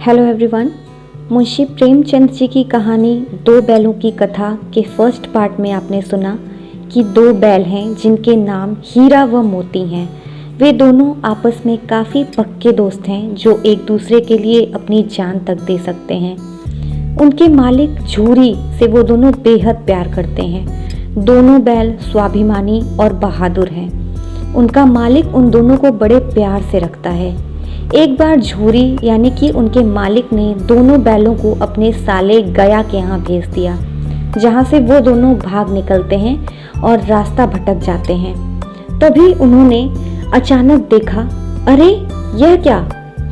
Hello everyone. Munshi Premchand ji की कहानी दो बैलों की कथा के फर्स्ट पार्ट में आपने सुना कि दो बैल हैं जिनके नाम हीरा व मोती हैं। वे दोनों आपस में काफ़ी पक्के दोस्त हैं जो एक दूसरे के लिए अपनी जान तक दे सकते हैं। उनके मालिक झूरी से वो दोनों बेहद प्यार करते हैं। दोनों बैल स्वाभिमानी और बहादुर हैं। उनका मालिक उन दोनों को बड़े प्यार से रखता है। एक बार झूरी यानी कि उनके मालिक ने दोनों बैलों को अपने साले गया के यहाँ भेज दिया, जहाँ से वो दोनों भाग निकलते हैं और रास्ता भटक जाते हैं। तभी उन्होंने अचानक देखा, अरे यह क्या,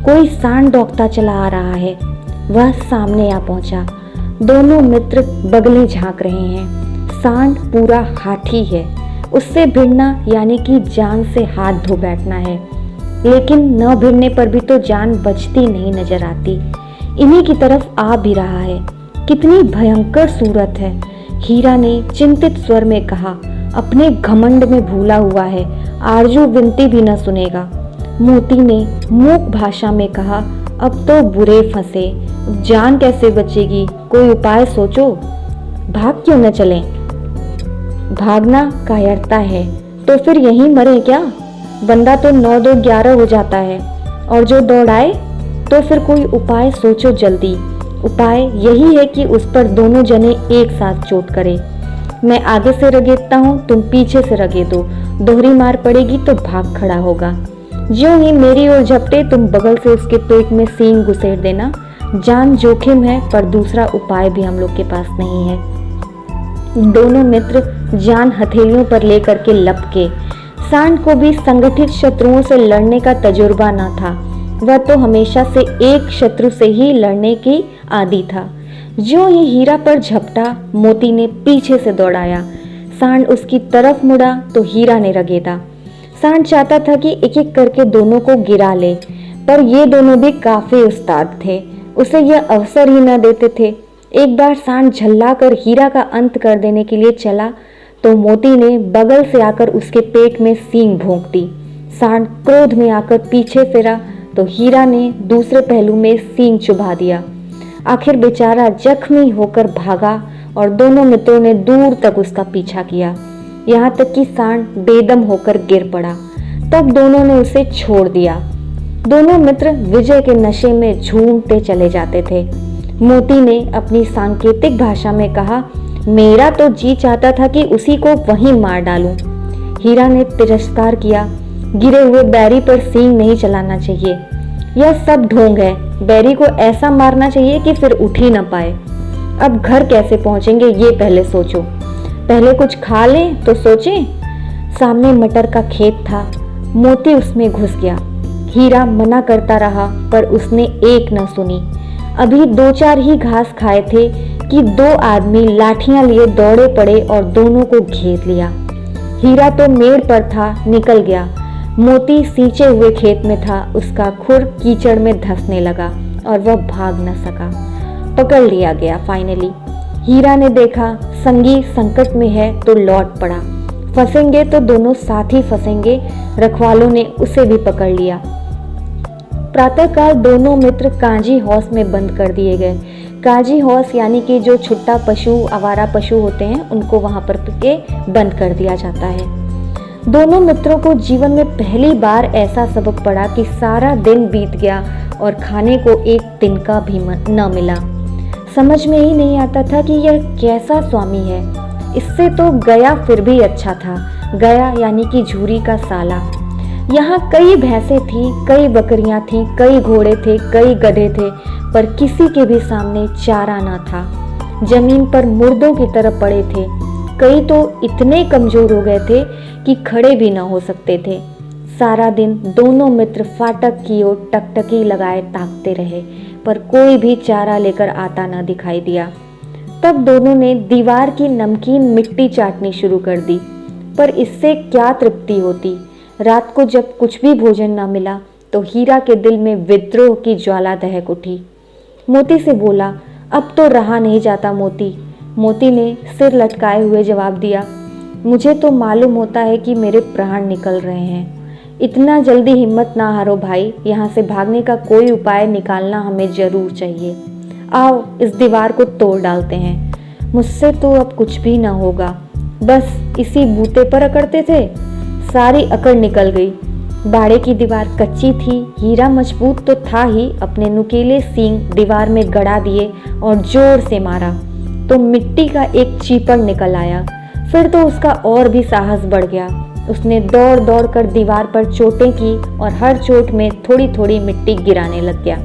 कोई सांड दौड़ता चला आ रहा है। वह सामने आ पहुंचा। दोनों मित्र बगलें झांक रहे हैं। सांड पूरा हाथी है। उससे भिड़ना यानी कि जान से हाथ धो बैठना है, लेकिन न भिड़ने पर भी तो जान बचती नहीं नजर आती। इन्हीं की तरफ आ भी रहा है। कितनी भयंकर सूरत है, हीरा ने चिंतित स्वर में कहा। अपने घमंड में भूला हुआ है, आरजू विनती भी न सुनेगा। मोती ने मूक भाषा में कहा, अब तो बुरे फंसे, जान कैसे बचेगी, कोई उपाय सोचो। भाग क्यों न चलें? भागना कायरता है तो फिर यहीं मरे क्या? बंदा तो 9-2-11 हो जाता है, और जो दौड़ाए तो फिर कोई उपाय सोचो जल्दी। उपाय यही है कि उस पर दोनों जने एक साथ चोट करें। मैं आगे से रगेदता हूँ, तुम पीछे से रगेदो। दोहरी मार पड़ेगी तो भाग खड़ा होगा। ज्यों ही मेरी ओर झपटे तुम बगल से उसके पेट में सींग घुसेड़ देना। जान जोखिम है, पर दूसरा उपाय भी हम लोग के पास नहीं है। दोनों मित्र जान हथेलियों पर लेकर के लपके। सांड को भी संगठित शत्रुओं से लड़ने का तजुर्बा न था। वह तो हमेशा से एक शत्रु से ही लड़ने की आदी था। जो ही हीरा पर झपटा, मोती ने पीछे से दौड़ाया। सांड उसकी तरफ मुड़ा तो हीरा ने रगेदा। सांड चाहता था कि एक एक करके दोनों को गिरा ले, पर ये दोनों भी काफी उस्ताद थे, उसे यह अवसर ही न देते थे। एक बार सांड झल्ला कर हीरा का अंत कर देने के लिए चला तो मोती ने बगल से आकर उसके पेट में सींग भोंक दी। सांड क्रोध में आकर पीछे फिरा तो हीरा ने दूसरे पहलू में सींग चुभा दिया। आखिर बेचारा जख्मी होकर भागा और दोनों मित्रों ने दूर तक उसका पीछा किया, यहाँ तक कि सांड बेदम होकर गिर पड़ा। तब दोनों ने उसे छोड़ दिया। दोनों मित्र विजय के नशे में झूमते चले जाते थे। मोती ने अपनी सांकेतिक भाषा में कहा, मेरा तो जी चाहता था कि उसी को वहीं मार डालूं। हीरा ने तिरस्कार किया, गिरे हुए बैरी पर सींग नहीं चलाना चाहिए, यह सब ढोंग है। बैरी को ऐसा मारना चाहिए कि फिर उठ ही न पाए। अब घर कैसे पहुंचेंगे ये पहले सोचो, पहले कुछ खा लें तो सोचें। सामने मटर का खेत था, मोती उसमें घुस गया। हीरा मना करता रहा पर उसने एक न सुनी। अभी 2-4 ही घास खाए थे कि दो आदमी लाठियां लिए दौड़े पड़े और दोनों को घेर लिया। हीरा तो मेड़ पर था, निकल गया। मोती सींचे हुए खेत में था, उसका खुर कीचड़ में धंसने लगा और वह भाग न सका। पकड़ लिया गया फाइनली। हीरा ने देखा संगी संकट में है तो लौट पड़ा। फंसेंगे तो दोनों साथ ही फंसेंगे। रखवालों ने उसे भी पकड़ लिया। प्रातःकाल दोनों मित्र कांजी हौस में बंद कर दिए गए। काजी हौस यानी कि जो छुट्टा पशु, आवारा पशु होते हैं, उनको वहां पर के बंद कर दिया जाता है। दोनों मित्रों को जीवन में पहली बार ऐसा सबक पड़ा कि सारा दिन बीत गया और खाने को एक तिनका भी न मिला। समझ में ही नहीं आता था कि यह कैसा स्वामी है। इससे तो गया फिर भी अच्छा था। गया यानी कि झूरी का साला। यहाँ कई भैंसें थीं, कई बकरियां थीं, कई घोड़े थे, कई गधे थे, पर किसी के भी सामने चारा न था। जमीन पर मुर्दों की तरह पड़े थे। कई तो इतने कमजोर हो गए थे कि खड़े भी न हो सकते थे। सारा दिन दोनों मित्र फाटक की ओर टकटकी लगाए ताकते रहे, पर कोई भी चारा लेकर आता न दिखाई दिया। तब दोनों ने दीवार की नमकीन मिट्टी चाटनी शुरू कर दी, पर इससे क्या तृप्ति होती। रात को जब कुछ भी भोजन न मिला तो हीरा के दिल में विद्रोह की ज्वाला दहक उठी। मोती से बोला, अब तो रहा नहीं जाता मोती। मोती ने सिर लटकाए हुए जवाब दिया, मुझे तो मालूम होता है कि मेरे प्राण निकल रहे हैं। इतना जल्दी हिम्मत ना हारो भाई, यहाँ से भागने का कोई उपाय निकालना हमें जरूर चाहिए। आओ इस दीवार को तोड़ डालते हैं। मुझसे तो अब कुछ भी ना होगा, बस इसी बूते पर अकड़ते थे। सारी अकड़ निकल गई। बाड़े की दीवार कच्ची थी, हीरा मजबूत तो था ही, अपने नुकीले सींग दीवार में गड़ा दिए और जोर से मारा तो मिट्टी का एक चीपड़ निकल आया। फिर तो उसका और भी साहस बढ़ गया। उसने दौड़ दौड़ कर दीवार पर चोटें की और हर चोट में थोड़ी थोड़ी मिट्टी गिराने लग गया।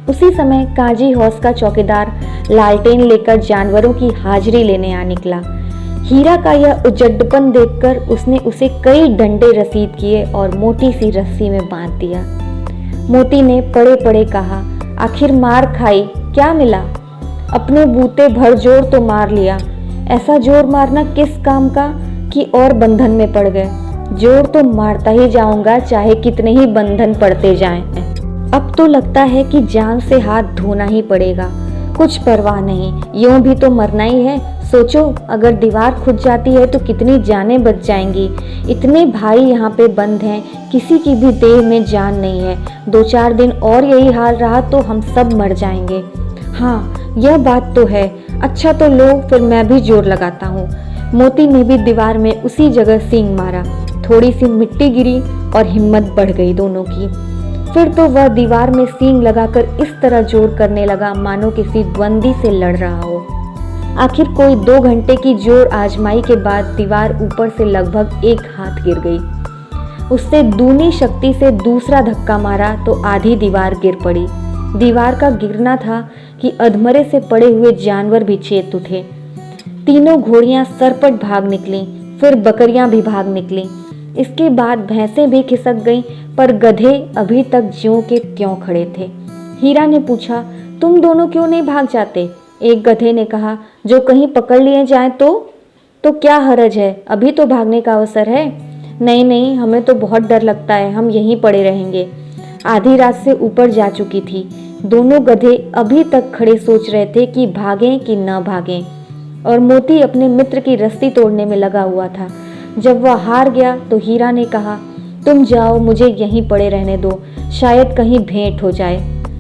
उसी समय काजी हौस का चौकीदार लालटेन लेकर जानवरों की हाजिरी लेने आ निकला। हीरा का यह उजड्डपन देखकर उसने उसे कई डंडे रसीद किए और मोटी सी रस्सी में बांध दिया। मोती ने पड़े पड़े कहा, आखिर मार खाई, क्या मिला? अपने बूते भर जोर तो मार लिया, ऐसा जोर मारना किस काम का कि और बंधन में पड़ गए। जोर तो मारता ही जाऊंगा, चाहे कितने ही बंधन पड़ते जाएं। अब तो लगता है कि जान से हाथ धोना ही पड़ेगा। कुछ परवाह नहीं, यूं भी तो मरना ही है। सोचो अगर दीवार खुद जाती है तो कितनी जानें बच जाएंगी। इतने भाई यहाँ पे बंद हैं, किसी की भी देह में जान नहीं है। 2-4 दिन और यही हाल रहा तो हम सब मर जाएंगे। हाँ यह बात तो है। अच्छा तो लो, फिर मैं भी जोर लगाता हूँ। मोती ने भी दीवार में उसी जगह सींग मारा। थोड़ी सी मिट्टी गिरी और हिम्मत बढ़ गई दोनों की। फिर तो वह दीवार में सींग लगाकर इस तरह जोर करने लगा मानो किसी द्वंद्वी से लड़ रहा हो। आखिर कोई 2 घंटे की जोर आजमाई के बाद दीवार ऊपर से लगभग 1 हाथ गिर गई। उससे दूनी शक्ति से दूसरा धक्का मारा तो आधी दीवार गिर पड़ी। दीवार का गिरना था कि अधमरे से पड़े हुए जानवर भी चेत उठे। तीनों घोड़ियां सरपट भाग निकलीं, फिर बकरियां भी भाग निकलीं। इसके बाद भैंसें भी खिसक गईं, पर गधे अभी तक ज्यों के त्यों खड़े थे। हीरा ने पूछा, तुम दोनों क्यों नहीं भाग जाते? एक गधे ने कहा, जो कहीं पकड़ लिए जाएं तो क्या हरज है, अभी तो भागने का अवसर है। नहीं नहीं, हमें तो बहुत डर लगता है, हम यहीं पड़े रहेंगे। आधी रात से ऊपर जा चुकी थी। दोनों गधे अभी तक खड़े सोच रहे थे कि भागें कि न भागें, और मोती अपने मित्र की रस्सी तोड़ने में लगा हुआ था। जब वह हार गया तो हीरा ने कहा, तुम जाओ, मुझे यहीं पड़े रहने दो, शायद कहीं भेंट हो जाए।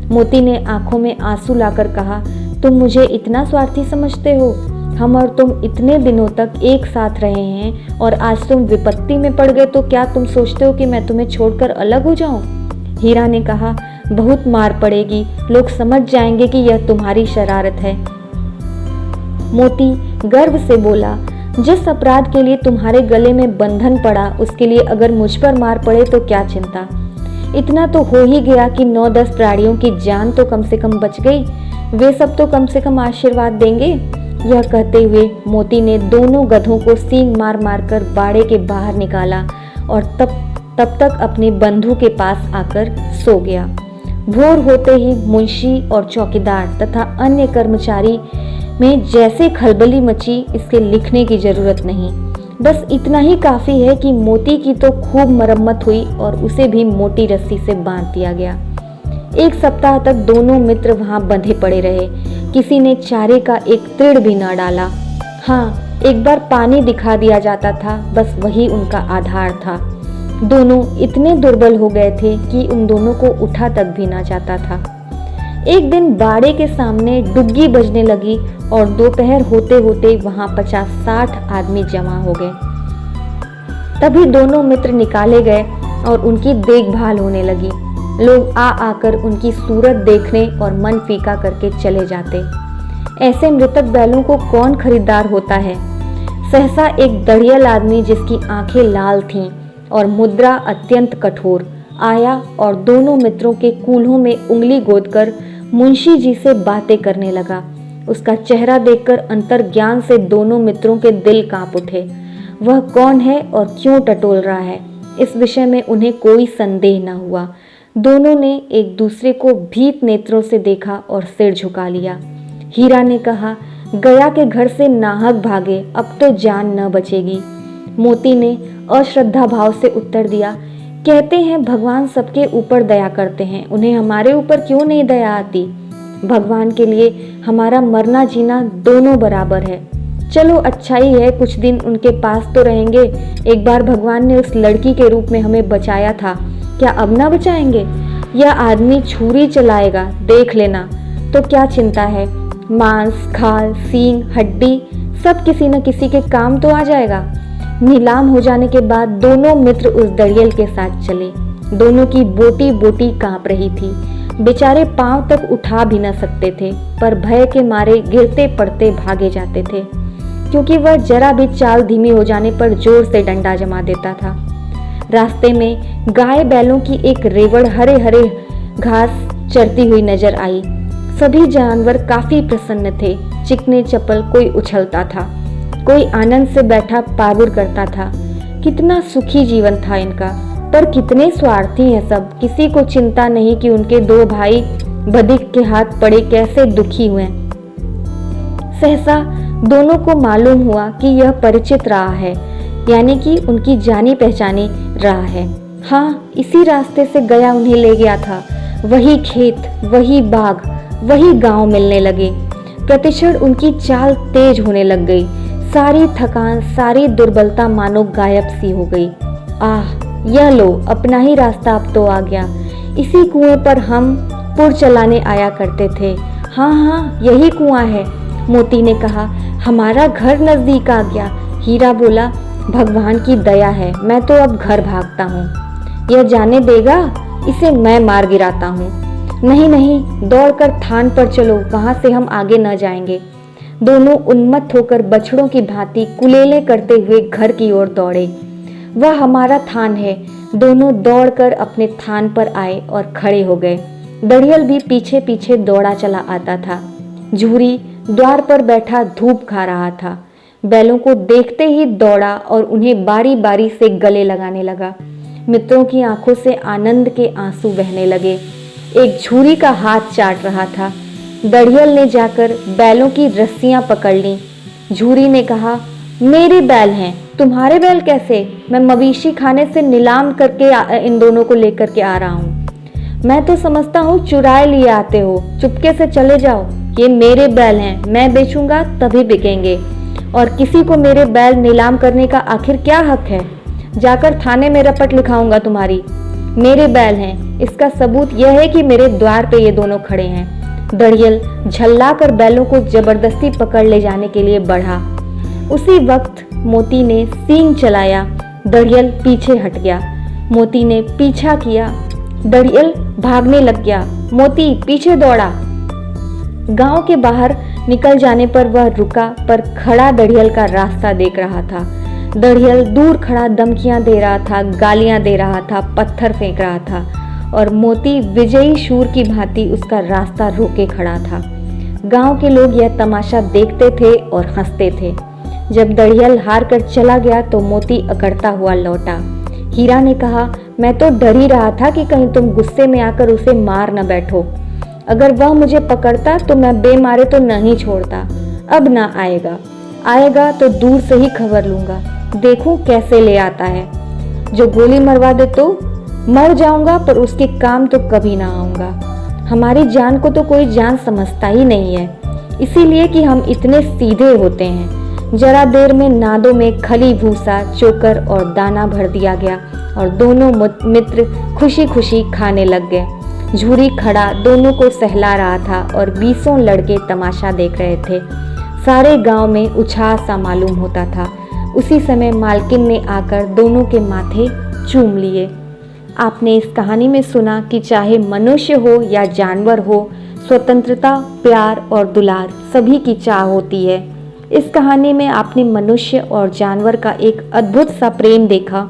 मोती ने आंखों में आंसू लाकर कहा, तुम मुझे इतना स्वार्थी समझते हो? हम और तुम इतने दिनों तक एक साथ रहे हैं और आज तुम विपत्ति में पड़ गए तो क्या तुम सोचते हो कि मैं तुम्हें छोड़कर अलग हो जाऊं? हीरा ने कहा, बहुत मार पड़ेगी, लोग समझ जाएंगे कि यह तुम्हारी शरारत है। मोती गर्व से बोला, जिस अपराध के लिए तुम्हारे गले में बंधन पड़ा उसके लिए अगर मुझ पर मार पड़े तो क्या चिंता। इतना तो हो ही गया कि 9-10 प्राणियों की जान तो कम से कम बच गई। वे सब तो कम से कम आशीर्वाद देंगे। यह कहते हुए मोती ने दोनों गधों को सींग मार मार कर बाड़े के बाहर निकाला और तब तक अपने बंधु के पास आकर सो गया। भोर होते ही मुंशी और चौकीदार तथा अन्य कर्मचारी में जैसे खलबली मची, इसके लिखने की जरूरत नहीं। बस इतना ही काफी है कि मोती की तो खूब मरम्मत हुई और उसे भी मोटी रस्सी से बांध दिया गया। 1 सप्ताह तक दोनों मित्र वहां बंधे पड़े रहे। किसी ने चारे का एक तिड़ भी न डाला। हाँ, एक बार पानी दिखा दिया जाता था, बस वही उनका आधार था। दोनों इतने दुर्बल हो गए थे कि उन दोनों को उठा तक भी ना जाता था। एक दिन बाड़े के सामने डुग्गी बजने लगी और दोपहर होते होते वहां 50-60 आदमी जमा हो गए। तभी दोनों मित्र निकाले गए और उनकी देखभाल होने लगी। लोग आ आकर उनकी सूरत देखने और मन फीका करके चले जाते। ऐसे मृतक बैलों को कौन खरीदार होता है। सहसा एक दढ़ियल आदमी जिसकी आंखें लाल थीं और मुद्रा अत्यंत कठोर आया और दोनों मित्रों के कूल्हों में उंगली गोदकर मुंशी जी से बातें करने लगा। उसका चेहरा देखकर अंतर्ज्ञान से दोनों मित्रों के दिल कांप उठे। वह कौन है और क्यों टटोल रहा है, इस विषय में उन्हें कोई संदेह न हुआ। दोनों ने एक दूसरे को भीत नेत्रों से देखा और सिर झुका लिया। हीरा ने कहा, गया के घर से नाहक भागे, अब तो जान न बचेगी। मोती ने अश्रद्धा भाव से उत्तर दिया, कहते हैं भगवान सबके ऊपर दया करते हैं, उन्हें हमारे ऊपर क्यों नहीं दया आती। भगवान के लिए हमारा मरना जीना दोनों बराबर है। चलो अच्छा ही है, कुछ दिन उनके पास तो रहेंगे। एक बार भगवान ने उस लड़की के रूप में हमें बचाया था, क्या अब ना बचाएंगे? यह आदमी छुरी चलाएगा, देख लेना। तो क्या चिंता है, मांस, खाल, सींग, हड्डी सब किसी न किसी के काम तो आ जाएगा। नीलाम हो जाने के बाद दोनों मित्र उस दड़ियल के साथ चले। दोनों की बोटी बोटी कांप रही थी। बेचारे पांव तक उठा भी न सकते थे, पर भय के मारे गिरते पड़ते भागे जाते थे, क्योंकि वह जरा भी चाल धीमी हो जाने पर जोर से डंडा जमा देता था। रास्ते में गाय बैलों की एक रेवड़ हरे हरे घास चरती हुई नजर आई। सभी जानवर काफी प्रसन्न थे। चिकने चप्पल कोई उछलता था, कोई आनंद से बैठा पागुर करता था। कितना सुखी जीवन था इनका, पर कितने स्वार्थी हैं सब। किसी को चिंता नहीं कि उनके दो भाई बधिक के हाथ पड़े कैसे दुखी हुए। सहसा दोनों को मालूम हुआ कि यह परिचित राह है, यानी कि उनकी जानी पहचानी राह है। हाँ, इसी रास्ते से गया उन्हें ले गया था। वही खेत, वही बाग, वही गांव मिलने लगे। प्रतिक्षण उनकी चाल तेज होने लग गई। सारी थकान, सारी दुर्बलता मानो गायब सी हो गई। आह, यह लो, अपना ही रास्ता अब तो आ गया। इसी कुएं पर हम पुर चलाने आया करते थे। हाँ हाँ, यही कुआं है, मोती ने कहा। हमारा घर नजदीक आ गया। हीरा बोला, भगवान की दया है, मैं तो अब घर भागता हूँ। यह जाने देगा, इसे मैं मार गिराता हूँ। नहीं नहीं, दौड़कर थान पर चलो, वहां से हम आगे न जाएंगे। दोनों उन्मत्त होकर बछड़ों की भांति कुलेले करते हुए घर की ओर दौड़े। वह हमारा थान है। दोनों दौड़कर अपने थान पर आए और खड़े हो गए। दड़ियल भी पीछे पीछे दौड़ा चला आता था। झूरी द्वार पर बैठा धूप खा रहा था। बैलों को देखते ही दौड़ा और उन्हें बारी बारी से गले लगाने लगा। मित्रों की आंखों से आनंद के आंसू बहने लगे। एक झूरी का हाथ चाट रहा था। दड़ियल ने जाकर बैलों की रस्सियां पकड़ ली। झूरी ने कहा, मेरे बैल हैं, तुम्हारे बैल कैसे? मैं मवेशी खाने से नीलाम करके इन दोनों को लेकर के आ रहा हूँ। मैं तो समझता हूँ चुराए लिए आते हो, चुपके से चले जाओ। ये मेरे बैल हैं, मैं बेचूंगा तभी बिकेंगे। और किसी को मेरे बैल नीलाम करने का आखिर क्या हक है? जाकर थाने में रपट लिखाऊंगा तुम्हारी। मेरे बैल हैं, इसका सबूत यह है कि मेरे द्वार पे ये दोनों खड़े हैं। दड़ियल झल्ला कर बैलों को जबरदस्ती पकड़ ले जाने के लिए बढ़ा। उसी वक्त मोती ने सींग चलाया। दड़ियल पीछे हट गया। मोती ने पीछा किया। दड़ियल भागने लग गया। मोती पीछे दौड़ा। गांव के बाहर निकल जाने पर वह रुका, पर खड़ा दड़ियल का रास्ता देख रहा था। दड़ियल दूर खड़ा धमकियां दे रहा था, गालियां दे रहा था, पत्थर फेंक रहा था, और मोती विजयी शूर की भांति उसका रास्ता रोके खड़ा था। गांव के लोग यह तमाशा देखते थे और हंसते थे। जब दड़ियल हार कर चला गया तो मोती अकड़ता हुआ लौटा। हीरा ने कहा, मैं तो डर ही रहा था कि कहीं तुम गुस्से में आकर उसे मार न बैठो। अगर वह मुझे पकड़ता तो मैं बेमारे तो नहीं छोड़ता। अब ना आएगा, आएगा तो दूर से ही खबर लूंगा, देखूं कैसे ले आता है। जो गोली मरवा दे तो मर जाऊंगा, पर उसके काम तो कभी ना आऊंगा। हमारी जान को तो कोई जान समझता ही नहीं है, इसीलिए कि हम इतने सीधे होते हैं। जरा देर में नादों में खली, भूसा, चोकर और दाना भर दिया गया और दोनों मित्र खुशी खुशी खाने लग गए। झूरी खड़ा दोनों को सहला रहा था और 20 लड़के तमाशा देख रहे थे। सारे गांव में उछाह सा मालूम होता था। उसी समय मालकिन ने आकर दोनों के माथे चूम लिए। आपने इस कहानी में सुना कि चाहे मनुष्य हो या जानवर हो, स्वतंत्रता, प्यार और दुलार सभी की चाह होती है। इस कहानी में आपने मनुष्य और जानवर का एक अद्भुत सा प्रेम देखा।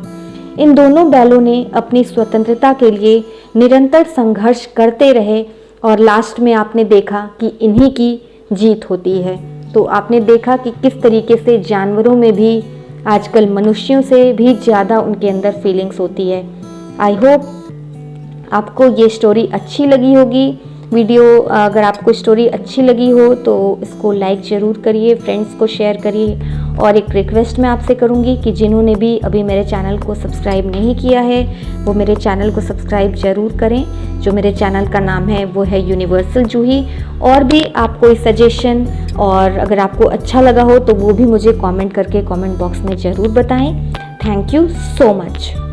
इन दोनों बैलों ने अपनी स्वतंत्रता के लिए निरंतर संघर्ष करते रहे और लास्ट में आपने देखा कि इन्हीं की जीत होती है। तो आपने देखा कि किस तरीके से जानवरों में भी आजकल मनुष्यों से भी ज़्यादा उनके अंदर फीलिंग्स होती है। आई होप आपको ये स्टोरी अच्छी लगी होगी। वीडियो अगर आपको स्टोरी अच्छी लगी हो तो इसको लाइक ज़रूर करिए, फ्रेंड्स को शेयर करिए। और एक रिक्वेस्ट मैं आपसे करूँगी कि जिन्होंने भी अभी मेरे चैनल को सब्सक्राइब नहीं किया है वो मेरे चैनल को सब्सक्राइब ज़रूर करें। जो मेरे चैनल का नाम है वो है यूनिवर्सल जूही। और भी आप कोई सजेशन और अगर आपको अच्छा लगा हो तो वो भी मुझे कमेंट करके कमेंट बॉक्स में ज़रूर बताएं। Thank you so much.